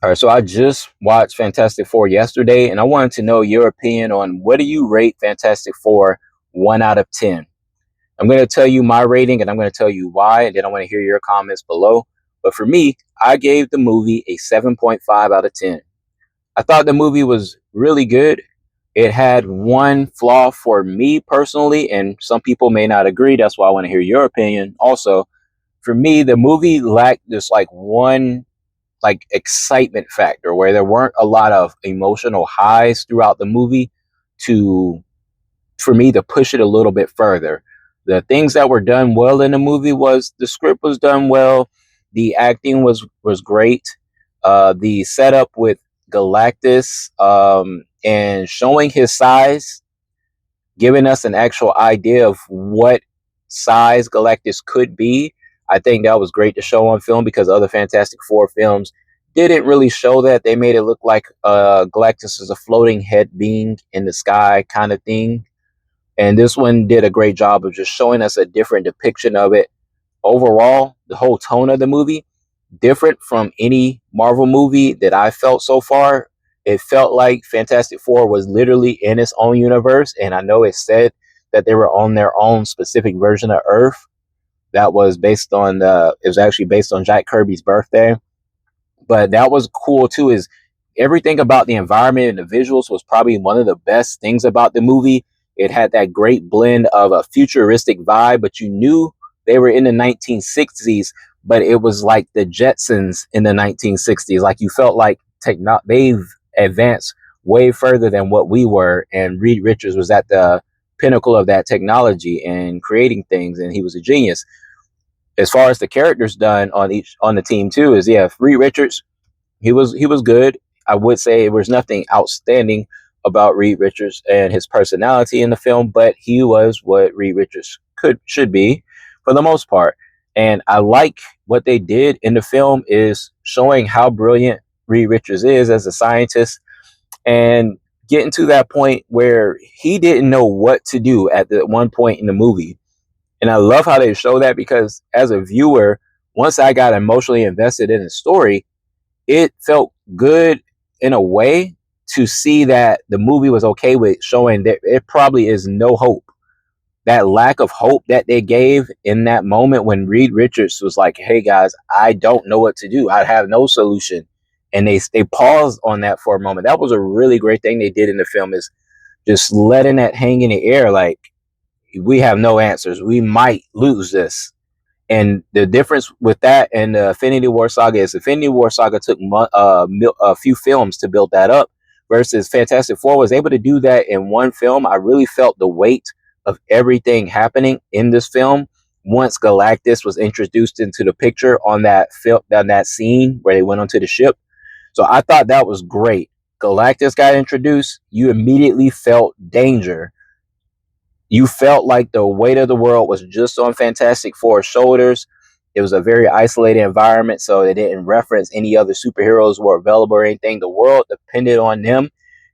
All right, so I just watched Fantastic Four yesterday, and I wanted to know your opinion on what do you rate Fantastic Four 1 out of 10? I'm going to tell you my rating, and I'm going to tell you why, and then I want to hear your comments below. But for me, I gave the movie a 7.5 out of 10. I thought the movie was really good. It had one flaw for me personally, and some people may not agree. That's why I want to hear your opinion. Also, for me, the movie lacked this like one like excitement factor where there weren't a lot of emotional highs throughout the movie to for me to push it a little bit further. The things that were done well in the movie was the script was done well, the acting was great, the setup with Galactus and showing his size, giving us an actual idea of what size Galactus could be. I think that was great to show on film because other Fantastic Four films didn't really show that. They made it look like Galactus is a floating head being in the sky kind of thing. And this one did a great job of just showing us a different depiction of it. Overall, the whole tone of the movie, different from any Marvel movie that I felt so far. It felt like Fantastic Four was literally in its own universe, and I know it said that they were on their own specific version of Earth that was based on it was actually based on Jack Kirby's birthday. But that was cool too. Is everything about the environment and the visuals was probably one of the best things about the movie. It had that great blend of a futuristic vibe, but you knew they were in the 1960s, but it was like the Jetsons in the 1960s. Like you felt like they've advanced way further than what we were, and Reed Richards was at the pinnacle of that technology and creating things, and he was a genius. As far as the characters done on the team too, is yeah, Reed Richards, he was good. I would say there was nothing outstanding about Reed Richards and his personality in the film, but he was what Reed Richards should be for the most part. And I like what they did in the film is showing how brilliant Reed Richards is as a scientist and getting to that point where he didn't know what to do at the one point in the movie. And I love how they show that because as a viewer, once I got emotionally invested in the story, it felt good in a way to see that the movie was okay with showing that it probably is no hope. That lack of hope that they gave in that moment when Reed Richards was like, "Hey guys, I don't know what to do. I have no solution," and they paused on that for a moment. That was a really great thing they did in the film is just letting that hang in the air, like we have no answers. We might lose this. And the difference with that and the Infinity War saga is Infinity War saga took a few films to build that up, versus Fantastic Four was able to do that in one film. I really felt the weight of everything happening in this film once Galactus was introduced into the picture on that scene where they went onto the ship. So I thought that was great. Galactus got introduced, you immediately felt danger. You felt like the weight of the world was just on Fantastic Four's shoulders. It was a very isolated environment, so they didn't reference any other superheroes who were available or anything. The world depended on them,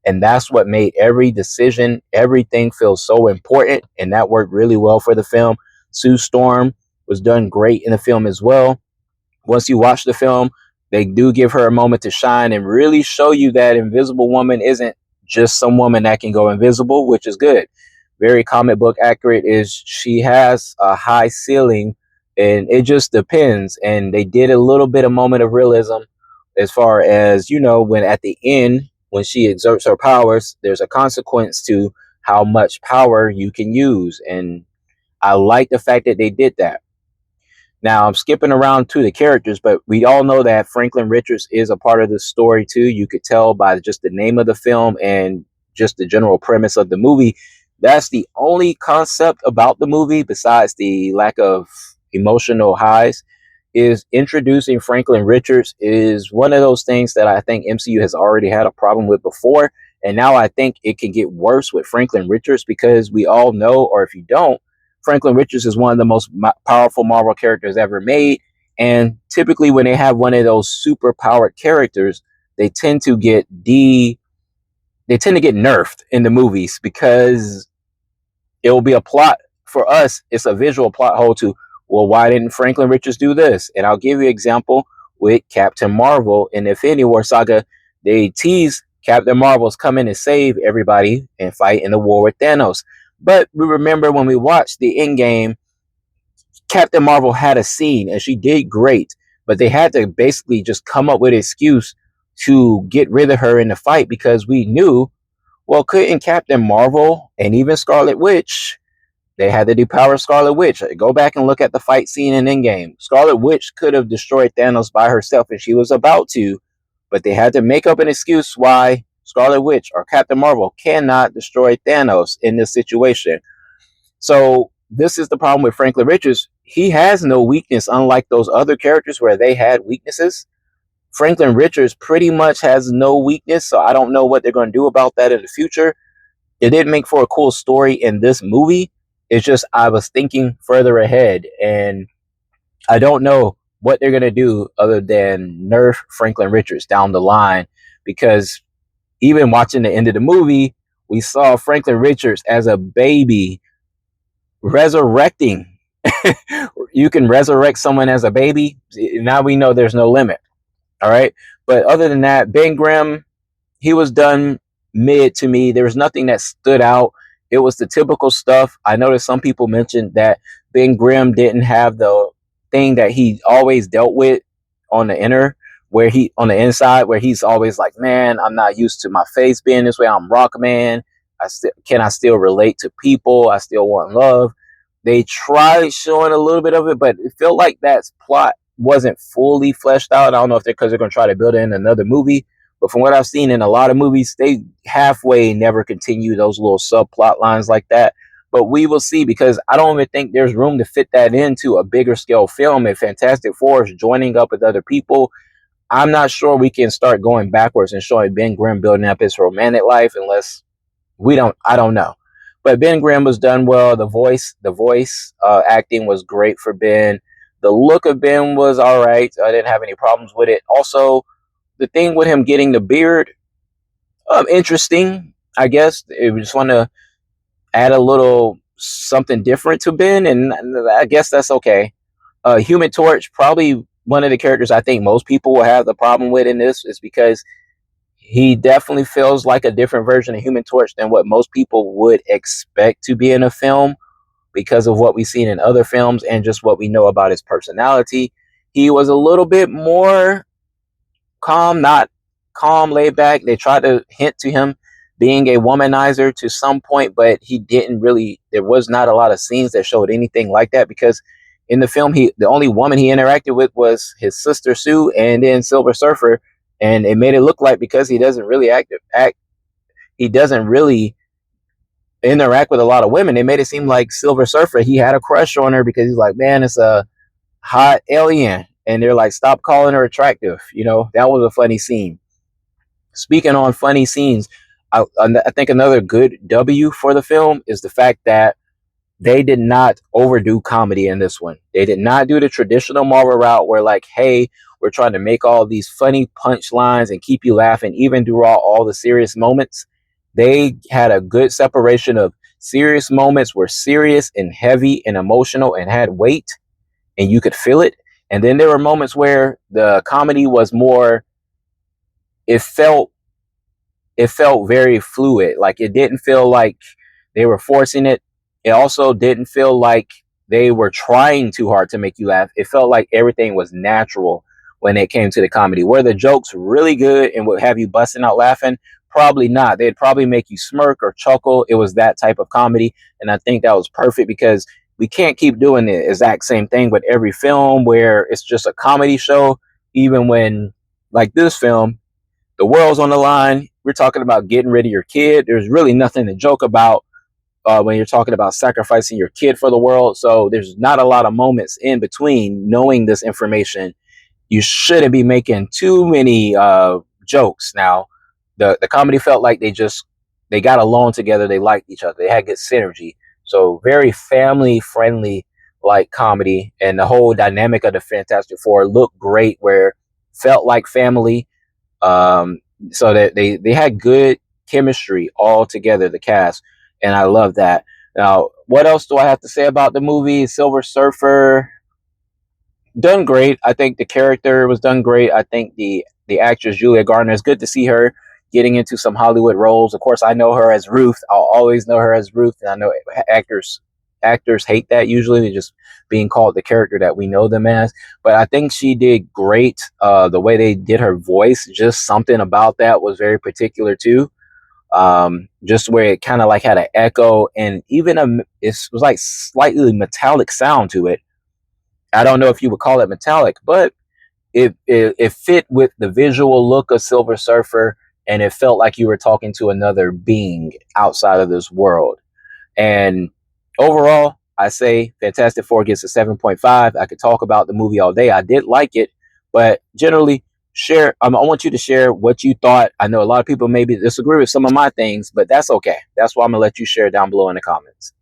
and that's what made every decision, everything feel so important, and that worked really well for the film. Sue Storm was done great in the film as well. Once you watch the film, they do give her a moment to shine and really show you that Invisible Woman isn't just some woman that can go invisible, which is good. Very comic book accurate is she has a high ceiling and it just depends. And they did a little bit of moment of realism as far as, when at the end, when she exerts her powers, there's a consequence to how much power you can use. And I like the fact that they did that. Now I'm skipping around to the characters, but we all know that Franklin Richards is a part of the story too. You could tell by just the name of the film and just the general premise of the movie. That's the only concept about the movie, besides the lack of emotional highs, is introducing Franklin Richards is one of those things that I think MCU has already had a problem with before. And now I think it can get worse with Franklin Richards because we all know, or if you don't, Franklin Richards is one of the most powerful Marvel characters ever made. And typically when they have one of those super powered characters, they tend to get nerfed in the movies because it will be a plot for us. It's a visual plot hole to, well, why didn't Franklin Richards do this? And I'll give you an example. with Captain Marvel in the Infinity War saga. They tease Captain Marvel's coming to save everybody and fight in the war with Thanos. But we remember when we watched the Endgame, Captain Marvel had a scene and she did great, but they had to basically just come up with an excuse to get rid of her in the fight because we knew, well, couldn't Captain Marvel and even Scarlet Witch, they had to do Power Scarlet Witch. Go back and look at the fight scene in Endgame. Scarlet Witch could have destroyed Thanos by herself and she was about to, but they had to make up an excuse why Scarlet Witch or Captain Marvel cannot destroy Thanos in this situation. So this is the problem with Franklin Richards. He has no weakness, unlike those other characters where they had weaknesses. Franklin Richards pretty much has no weakness, so I don't know what they're going to do about that in the future. It did make for a cool story in this movie. It's just I was thinking further ahead, and I don't know what they're going to do other than nerf Franklin Richards down the line, because even watching the end of the movie, we saw Franklin Richards as a baby resurrecting. You can resurrect someone as a baby. Now we know there's no limit. All right. But other than that, Ben Grimm, he was done mid to me. There was nothing that stood out. It was the typical stuff. I noticed some people mentioned that Ben Grimm didn't have the thing that he always dealt with on the inner, where he on the inside, where he's always like, man, I'm not used to my face being this way. I'm Rock Man. I still relate to people. I still want love. They tried showing a little bit of it, but it felt like that plot wasn't fully fleshed out. I don't know if they're because they're going to try to build it in another movie, but from what I've seen in a lot of movies, they halfway never continue those little subplot lines like that. But we will see, because I don't even think there's room to fit that into a bigger scale film. And Fantastic Four is joining up with other people. I'm not sure we can start going backwards and showing Ben Grimm building up his romantic life unless I don't know. But Ben Grimm was done well. The voice acting was great for Ben. The look of Ben was all right. I didn't have any problems with it. Also, the thing with him getting the beard, interesting. I guess it just want to add a little something different to Ben, and I guess that's okay. Human Torch, probably one of the characters I think most people will have the problem with in this, is because he definitely feels like a different version of Human Torch than what most people would expect to be in a film, because of what we've seen in other films and just what we know about his personality. He was a little bit more calm, not calm, laid back. They tried to hint to him being a womanizer to some point, but he didn't really. There was not a lot of scenes that showed anything like that, because in the film, the only woman he interacted with was his sister Sue and then Silver Surfer, and it made it look like because he doesn't really he doesn't really interact with a lot of women. It made it seem like Silver Surfer, he had a crush on her because he's like, man, it's a hot alien, and they're like, stop calling her attractive. That was a funny scene. Speaking on funny scenes, I think another good W for the film is the fact that they did not overdo comedy in this one. They did not do the traditional Marvel route where, like, hey, we're trying to make all these funny punchlines and keep you laughing even through all the serious moments. They had a good separation of serious moments were serious and heavy and emotional and had weight and you could feel it. And then there were moments where the comedy was more, it felt very fluid. Like, it didn't feel like they were forcing it. It also didn't feel like they were trying too hard to make you laugh. It felt like everything was natural when it came to the comedy. Were the jokes really good and would have you busting out laughing? Probably not. They'd probably make you smirk or chuckle. It was that type of comedy. And I think that was perfect, because we can't keep doing the exact same thing with every film where it's just a comedy show. Even when, like this film, the world's on the line. We're talking about getting rid of your kid. There's really nothing to joke about when you're talking about sacrificing your kid for the world. So there's not a lot of moments in between knowing this information. You shouldn't be making too many jokes. Now, the comedy felt like they got along together. They liked each other. They had good synergy. So very family friendly like comedy, and the whole dynamic of the Fantastic Four looked great, where felt like family. Um, so that they had good chemistry all together, the cast, and I love that. Now, what else do I have to say about the movie? Silver Surfer, done great. I think the character was done great. I think the actress Julia Garner, is good to see her getting into some Hollywood roles. Of course, I know her as Ruth. I'll always know her as Ruth, and I know actors hate that usually. They're just being called the character that we know them as. But I think she did great. The way they did her voice, just something about that was very particular too. Just where it kind of like had an echo and even it was like slightly metallic sound to it. I don't know if you would call it metallic, but it fit with the visual look of Silver Surfer, and it felt like you were talking to another being outside of this world. And overall, I say Fantastic Four gets a 7.5. I could talk about the movie all day. I did like it, but generally, share. I want you to share what you thought. I know a lot of people maybe disagree with some of my things, but that's okay. That's why I'm gonna let you share down below in the comments.